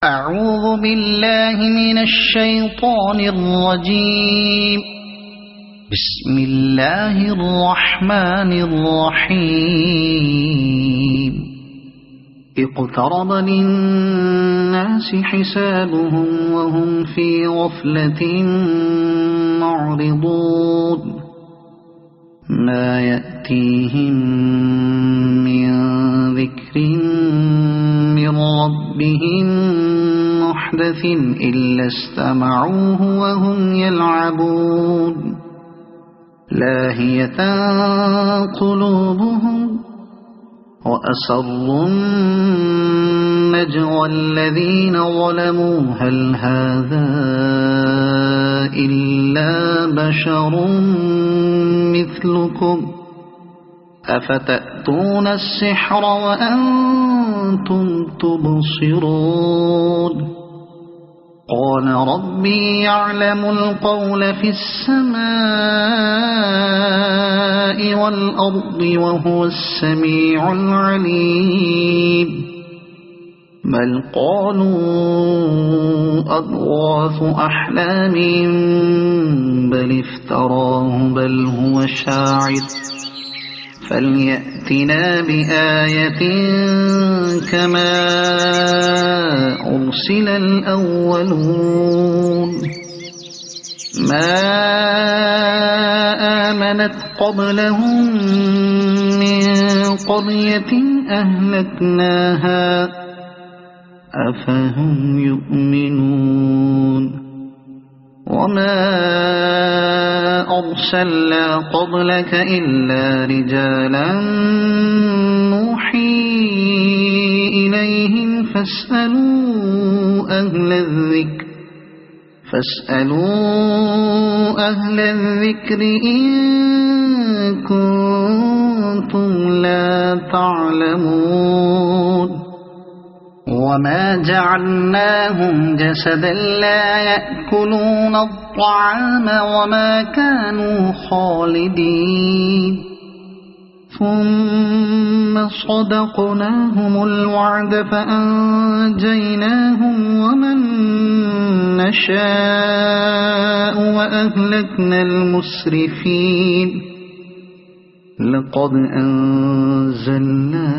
أعوذ بالله من الشيطان الرجيم. بسم الله الرحمن الرحيم. اقترب للناس حسابهم وهم في غفلة معرضون. ما يأتيهم من ذكر من ربهم محدث إلا استمعوه وهم يلعبون. لاهية قلوبهم وأسروا النجوى الذين ظلموا هل هذا إلا بشر مثلكم أفتأتون السحر وأنتم تبصرون. قال ربي يعلم القول في السماء والأرض وهو السميع العليم. بل قالوا أضغاث أحلام بل افتراه بل هو شاعر فليأتنا بآية كما أرسل الأولون. ما آمنت قبلهم من قرية أهلكناها أفهم يؤمنون. وما أرسلنا قبلك إلا رجالا نوحي إليهم فاسألوا أهل الذكر إن كنتم لا تعلمون. وما جعلناهم جسدا لا يأكلون الطعام وما كانوا خالدين. ثم صدقناهم الوعد فأنجيناهم ومن نشاء وأهلكنا المسرفين. لقد أنزلنا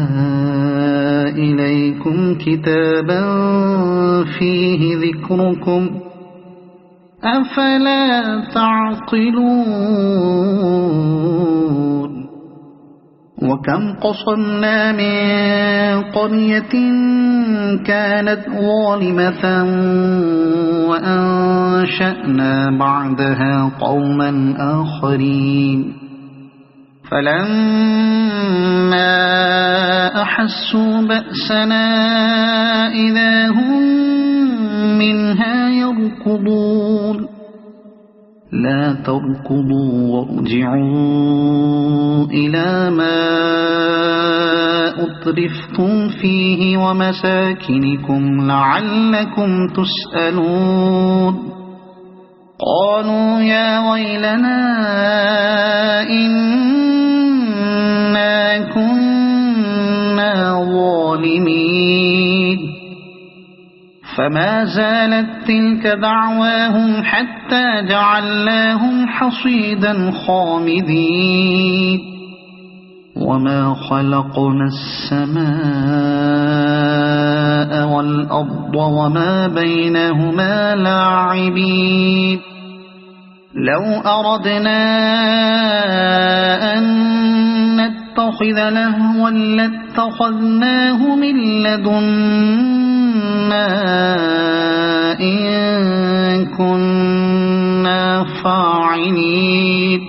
إليكم كتابا فيه ذكركم أفلا تعقلون. وكم قصمنا من قرية كانت ظالمة وأنشأنا بعدها قوما آخرين. فلما أحسوا بأسنا إذا هم منها يركضون. لا تركضوا وارجعوا إلى ما أترفتم فيه ومساكنكم لعلكم تسألون. قالوا يا ويلنا إنا كنا ظالمين. فما زالت تلك دعواهم حتى جعلناهم حصيدا خامدين. وما خلقنا السماء والأرض وما بينهما لاعبين. لو أردنا أن نتخذ لهوا لاتخذناه من لدنا إن كنا فاعلين.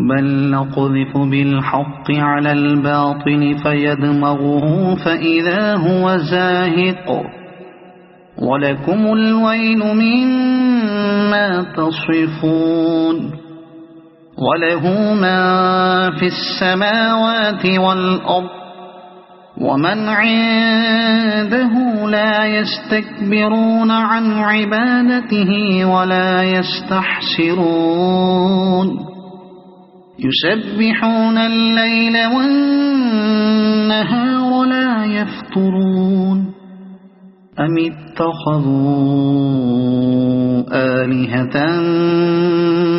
بل نقذف بالحق على الباطل فيدمغه فإذا هو زاهق. ولكم الويل مما تصفون. وله ما في السماوات والأرض ومن عنده لا يستكبرون عن عبادته ولا يستحسرون. يسبحون الليل والنهار لا يفترون أم اتخذوا آلهة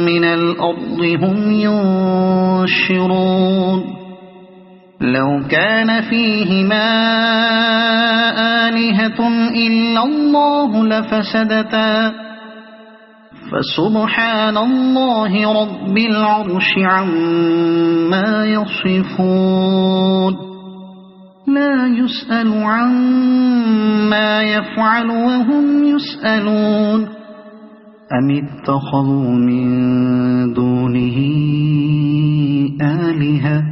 من الأرض هم ينشرون لو كان فيهما آلهة إلا الله لفسدتا فسبحان الله رب العرش عما يصفون لا يسأل عما يفعل وهم يسألون أم اتخذوا من دونه آلهة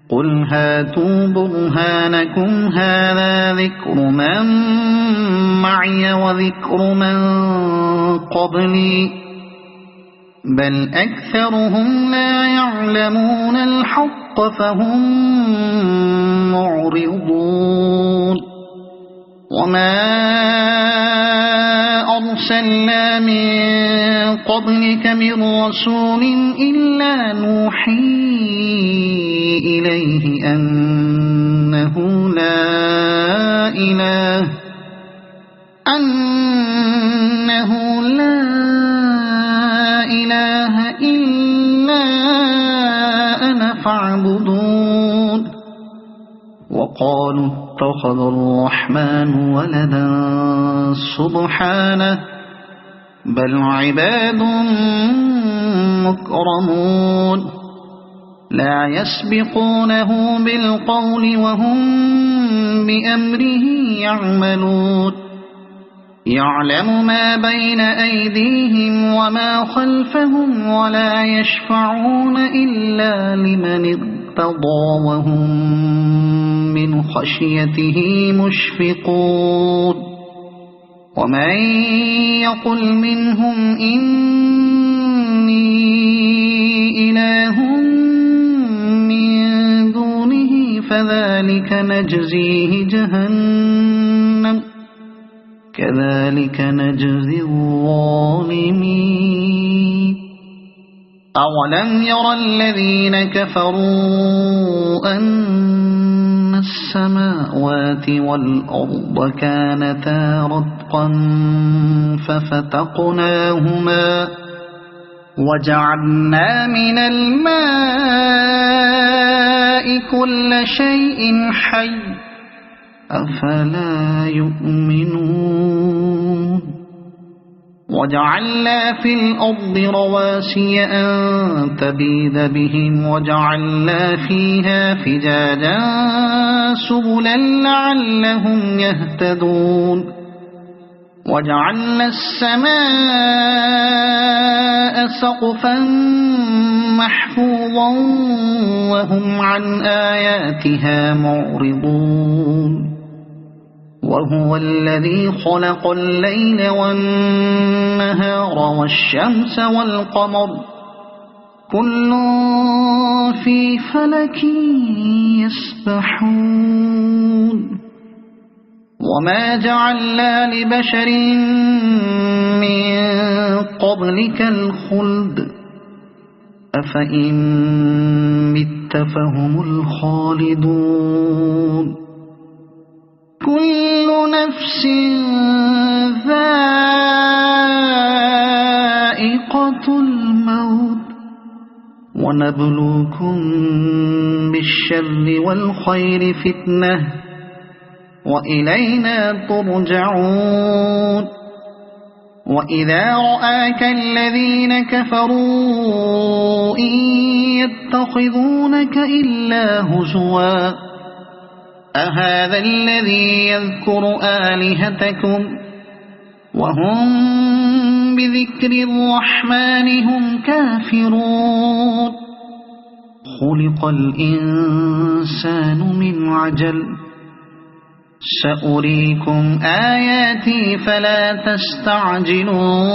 قل هاتوا برهانكم هذا ذكر من معي وذكر من قبلي بل أكثرهم لا يعلمون الحق فهم معرضون وما أرسلنا من قبلك من رسول إلا نوحي إليه أنه لا إله إلا أنا فاعبدون وقالوا اتخذ الرحمن ولدا سبحانه بل عباد مكرمون لا يسبقونه بالقول وهم بأمره يعملون يعلم ما بين أيديهم وما خلفهم ولا يشفعون إلا لمن ارتضى وهم من خشيته مشفقون ومن يقل منهم إني إله من دونه فذلك نجزيه جهنم كذلك نجزي الظالمين أولم ير الذين كفروا أن السماوات والأرض كانتا رتقا ففتقناهما وجعلنا من الماء كل شيء حي أفلا يؤمنون وجعلنا في الأرض رواسي أن تبيد بهم وجعلنا فيها فجاجا سبلا لعلهم يهتدون وجعلنا السماء سقفا محفوظا وهم عن آياتها معرضون وهو الذي خلق الليل والنهار والشمس والقمر كل في فلك يسبحون وما جعلنا لبشر من قبلك الخلد أفإن مت فهم الخالدون كل نفس ذائقة الموت ونبلوكم بالشر والخير فتنة وإلينا ترجعون وإذا رآك الذين كفروا إن يتخذونك إلا هزوا أهذا الذي يذكر آلهتكم وهم بذكر الرحمن هم كافرون خلق الإنسان من عجل سأريكم آياتي فلا تستعجلون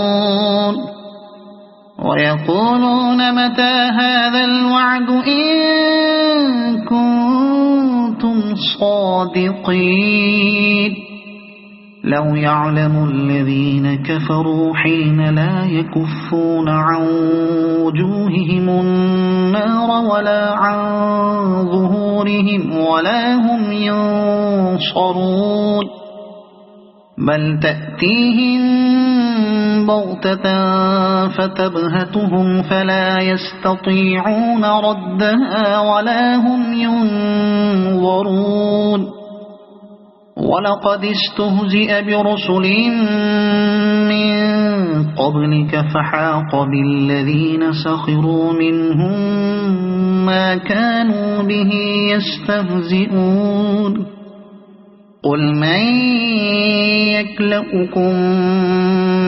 ويقولون متى هذا الوعد إن كنتم صادقين لو يعلم الذين كفروا حين لا يكفون عن وجوههم النار ولا عن ظهورهم ولا هم ينصرون بل تأتيهم بغتة فتبهتهم فلا يستطيعون ردها ولا هم ينظرون ولقد استهزئ برسل من قبلك فحاق بالذين سخروا منهم ما كانوا به يستهزئون قل من يكلؤكم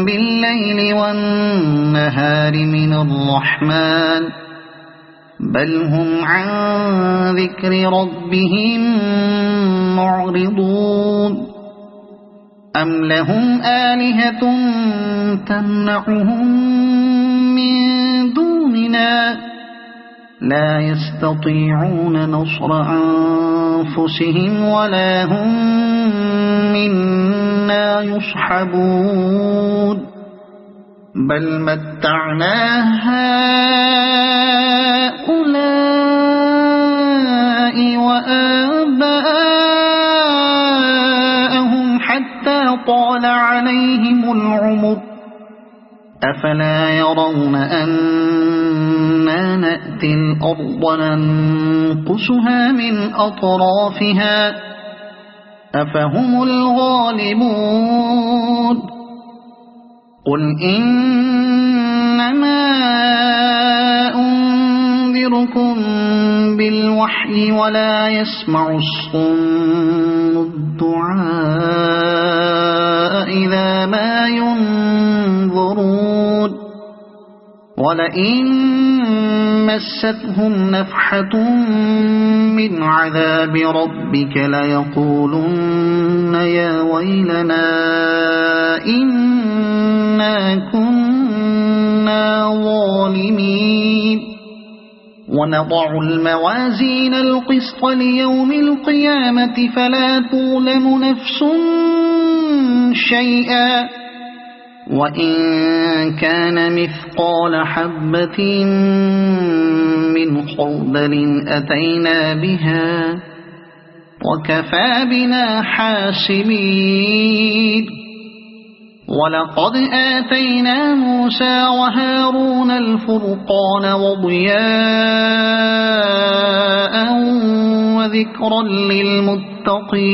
بالليل والنهار من الرحمن بل هم عن ذكر ربهم معرضون أم لهم آلهة تمنعهم من دوننا لا يستطيعون نصر أنفسهم ولا هم منا يصحبون بل متعنا هؤلاء وآباءهم حتى طال عليهم العمر أفلا يرون أنا نأتي الأرض ننقصها من أطرافها أفهم الغالبون قل إنما أنذركم بالوحي ولا يسمع الصم الدعاء إذا ما ينظرون ولئن مستهم نفحة من عذاب ربك ليقولن يا ويلنا إنا كنا ظالمين ونضع الموازين القسط ليوم القيامة فلا تظلم نفس شيئا وإن كان مثقال حبة من خردل أتينا بها وكفى بنا حاسبين ولقد آتينا موسى وهارون الفرقان وضياء وذكرا للمتقين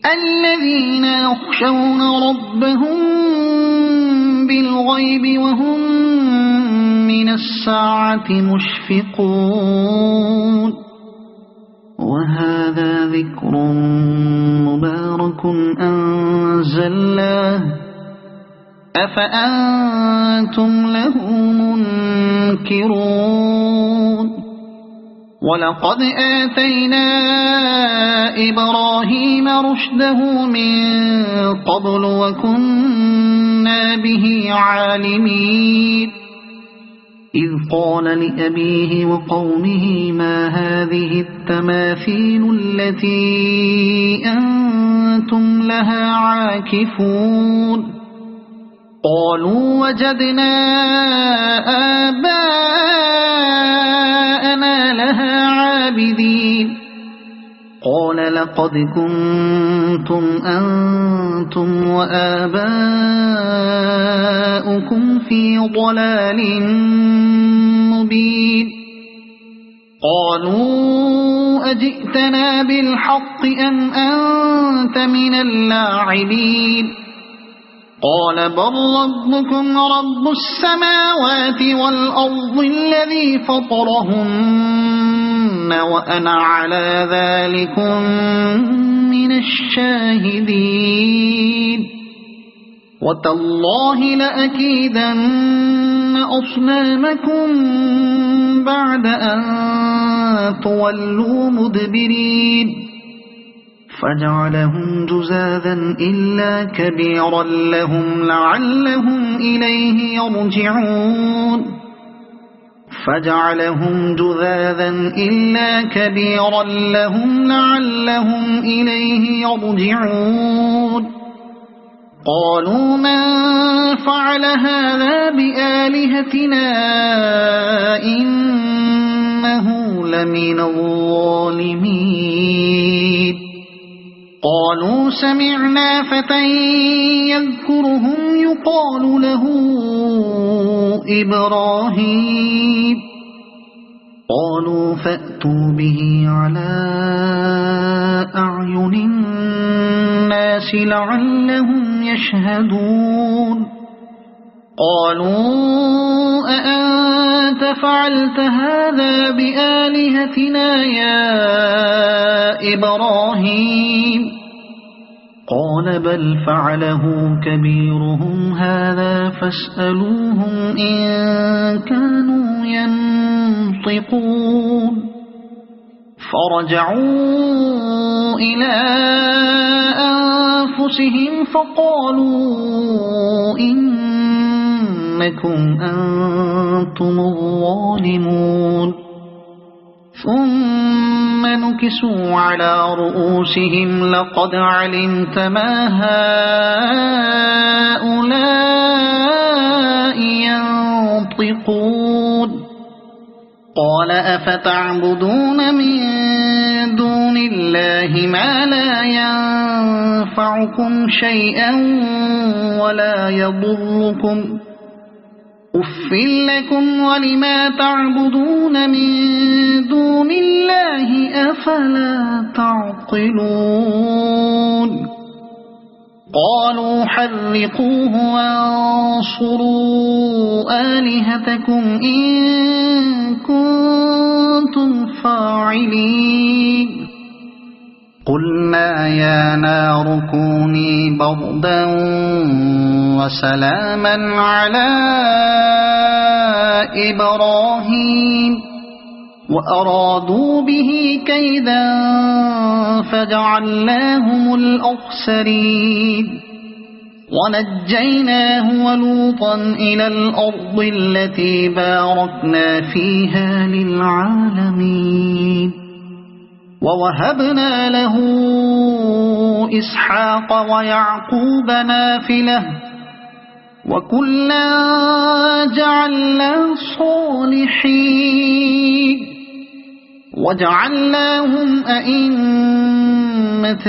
الذين يخشون ربهم بالغيب وهم من الساعة مشفقون وهذا ذكر مبارك أنزلناه أفأنتم له منكرون ولقد آتينا إبراهيم رشده من قبل وكنا به عالمين إذ قال لأبيه وقومه ما هذه التماثيل التي أنتم لها عاكفون قالوا وجدنا آباءنا لها عابدين قال لقد كنتم أنتم وآباؤكم في ضلال مبين قالوا أجئتنا بالحق أم أنت من اللاعبين قال بل ربكم رب السماوات والأرض الذي فطرهن وأنا على ذلكم من الشاهدين وتالله لأكيدن أصنامكم بعد أن تولوا مدبرين فجعلهم جزاذا إلا كبيرا لهم لعلهم إليه يرجعون فجعلهم جذاذا إلا كبيرا لهم لعلهم إليه يرجعون قالوا من فعل هذا بآلهتنا إنه لمن الظالمين قالوا سمعنا فتى يذكرهم يقال له إبراهيم قالوا فأتوا به على أعين الناس لعلهم يشهدون قالوا أأنت فعلت هذا بآلهتنا يا إبراهيم قال بل فعله كبيرهم هذا فاسألوهم إن كانوا ينطقون فرجعوا إلى أنفسهم فقالوا إنكم أنتم الظالمون ثم نكسوا على رؤوسهم لقد علمت ما هؤلاء ينطقون قال أفتعبدون من دون الله ما لا ينفعكم شيئا ولا يضركم أف لكم ولما تعبدون من دون الله أفلا تعقلون قالوا حرقوه وانصروا آلهتكم إن كنتم فاعلين قلنا يا نار كوني بردا وسلاما على إبراهيم وأرادوا به كيدا فجعلناهم الأخسرين ونجيناه ولوطا إلى الأرض التي باركنا فيها للعالمين ووهبنا له إسحاق ويعقوب نافلة وكلا جعلنا صالحين وجعلناهم أئمة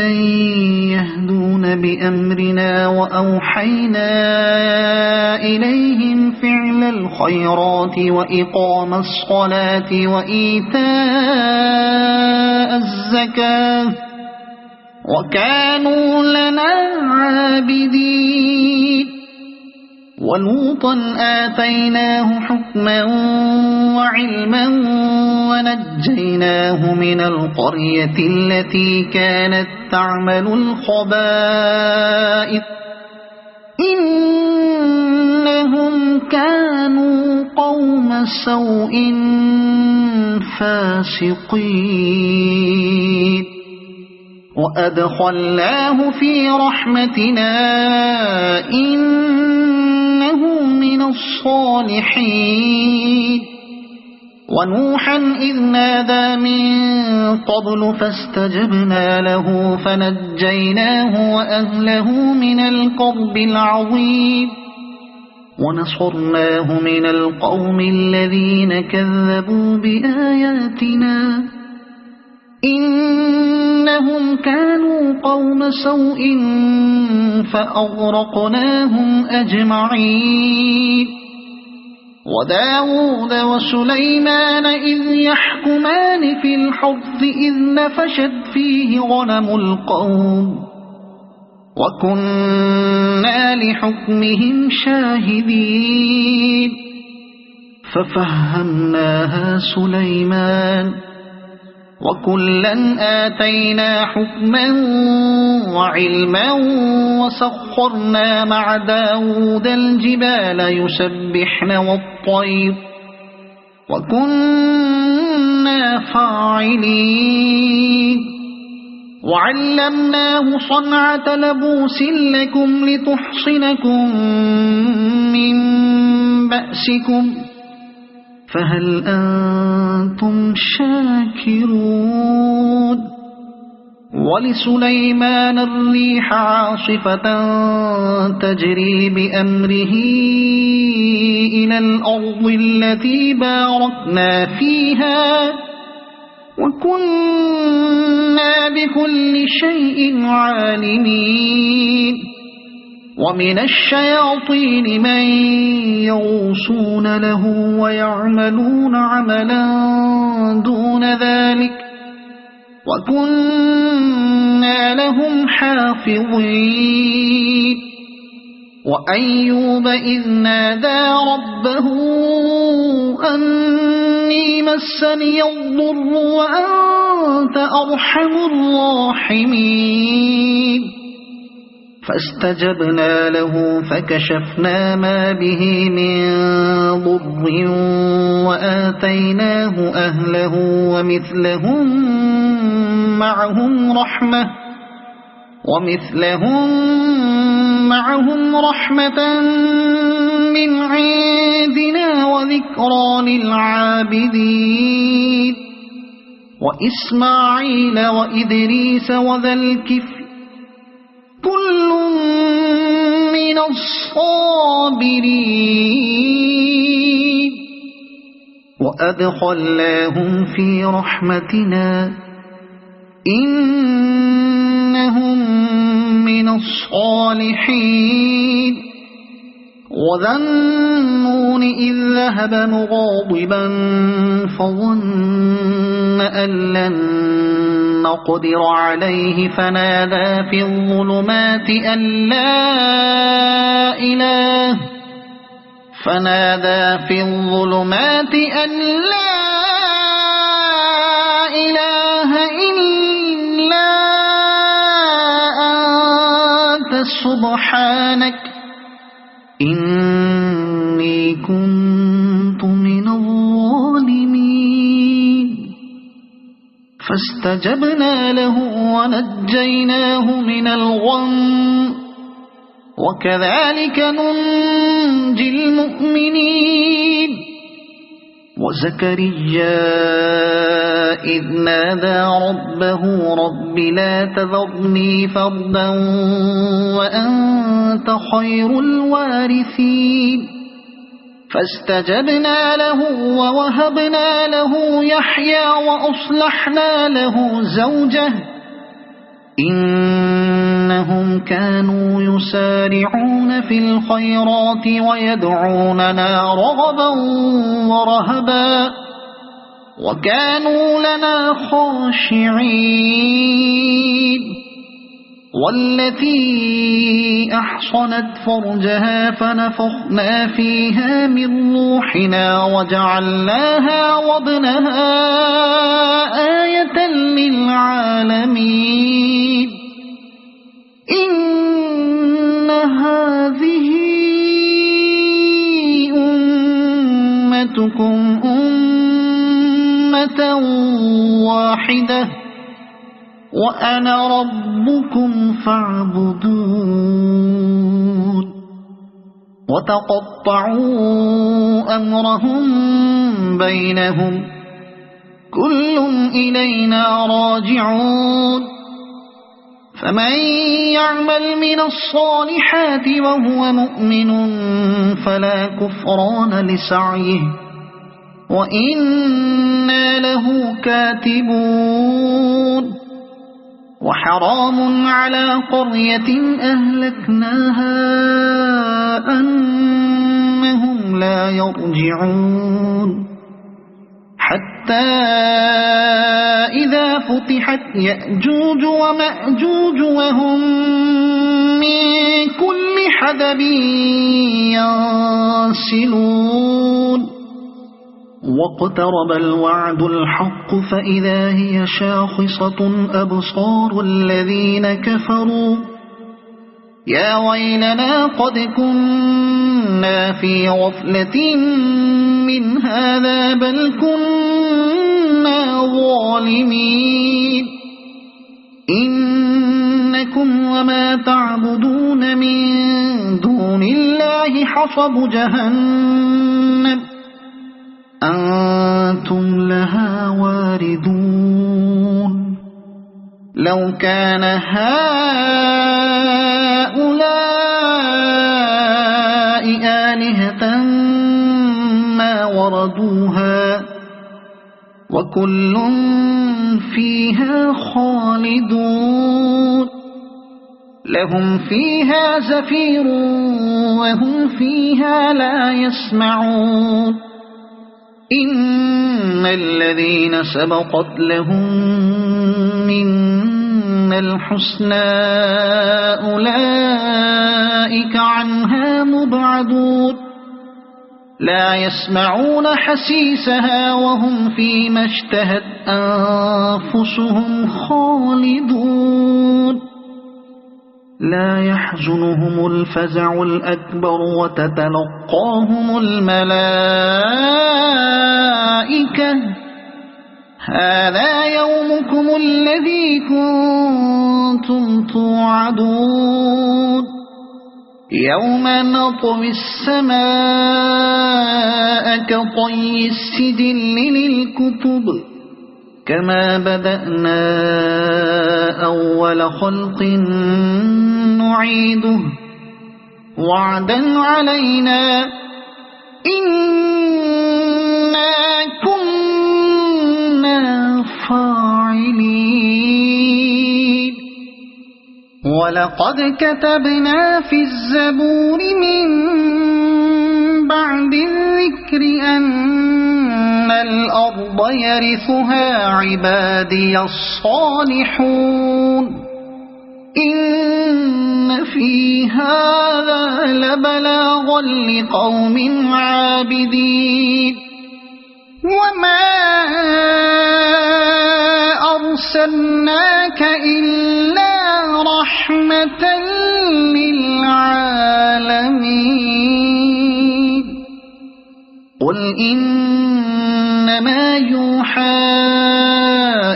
يهدون بأمرنا وأوحينا إليهم فعل الخيرات وإقام الصلاة وإيتاء الزكاة وكانوا لنا عابدين ولوطا آتيناه حكما وعلما ونجيناه من القرية التي كانت تعمل الخبائث إنهم كانوا قوم سوء فاسقين وأدخلناه في رحمتنا إنه من الصالحين ونوحا إذ نادى من قبل فاستجبنا له فنجيناه وأهله من الكرب العظيم ونصرناه من القوم الذين كذبوا بآياتنا إنهم كانوا قوم سوء فأغرقناهم أجمعين وداود وسليمان إذ يحكمان في الحرث إذ نفشت فيه غنم القوم وكنا لحكمهم شاهدين ففهمناها سليمان وكلا آتينا حكما وعلما وسخرنا مع داود الجبال يسبحن والطير وكنا فاعلين وعلمناه صنعة لبوس لكم لتحصنكم من بأسكم فهل أنتم شاكرون ولسليمان الريح عاصفة تجري بأمره إلى الأرض التي باركنا فيها وكنا بكل شيء عالمين ومن الشياطين من يغوصون له ويعملون عملا دون ذلك وكنا لهم حافظين وأيوب إذ نادى ربه أني مسني الضر وأنت أرحم الراحمين فاستجبنا له فكشفنا ما به من ضر وآتيناه أهله ومثلهم معهم رحمة من عندنا وذكرى للعابدين وإسماعيل وإدريس وذا الكفل كل من الصابرين وأدخلناهم في رحمتنا إنهم من الصالحين وذا النون إذ ذهب مغاضبا فظن أن لن نقدر عليه فنادى في الظلمات أن لا إله إلا أنت سبحانك إني كنت من الظالمين فاستجبنا له ونجيناه من الغم وكذلك ننجي المؤمنين وزكريا إذ نادى ربه رب لا تذرني فردا وأنت خير الوارثين فاستجبنا له ووهبنا له يحيى وأصلحنا له زوجه إنهم كانوا يسارعون في الخيرات ويدعوننا رغبا ورهبا وكانوا لنا خاشعين والتي أحصنت فرجها فنفخنا فيها من روحنا وجعلناها وابنها آية للعالمين إن هذه أمتكم أمة واحدة وأنا ربكم فاعبدون وتقطعوا أمرهم بينهم كل إلينا راجعون فمن يعمل من الصالحات وهو مؤمن فلا كفران لسعيه وإنا له كاتبون وحرام على قرية أهلكناها أنهم لا يرجعون حتى إذا فتحت يأجوج ومأجوج وهم من كل حدب ينسلون واقترب الوعد الحق فإذا هي شاخصة أبصار الذين كفروا يا ويلنا قد كنا في غفلة من هذا بل كنا ظالمين إنكم وما تعبدون من دون الله حصب جهنم أنتم لها واردون لو كان هؤلاء آلهة ما وردوها وكل فيها خالدون لهم فيها زفير وهم فيها لا يسمعون إن الذين سبقت لهم منا الحسنى أولئك عنها مبعدون لا يسمعون حسيسها وهم فيما اشتهت أنفسهم خالدون لا يحزنهم الفزع الأكبر وتتلقاهم الملائكة هذا يومكم الذي كنتم توعدون يوم نطوي السماء كطي السجل للكتب كما بدأنا أول خلق نعيده وعدا علينا إنا كنا فاعلين ولقد كتبنا في الزبور من بعد الذكر أن الأرض يرثها عبادي الصالحون إن في هذا لبلاغا لقوم عابدين وما أرسلناك إلا رحمة للعالمين قل إنما يوحى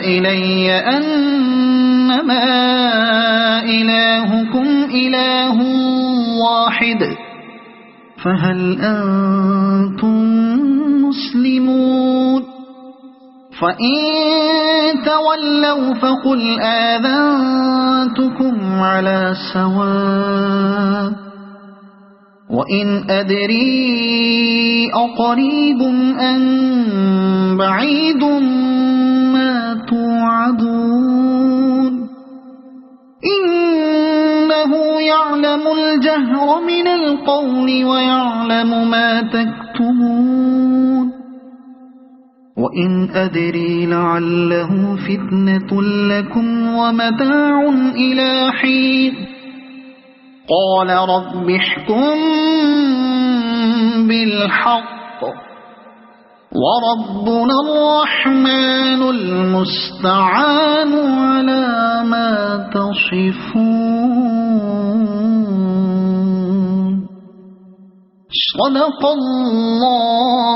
إلي أنما إلهكم إله واحد فهل أنتم مسلمون فإن تولوا فقل آذنتكم على سواء وإن أدري أقريب أم بعيد ما توعدون إنه يعلم الجهر من القول ويعلم ما تكتمون وإن أدري لعله فتنة لكم ومتاع إلى حين قال رب احكم بالحق وربنا الرحمن المستعان على ما تصفون صدق الله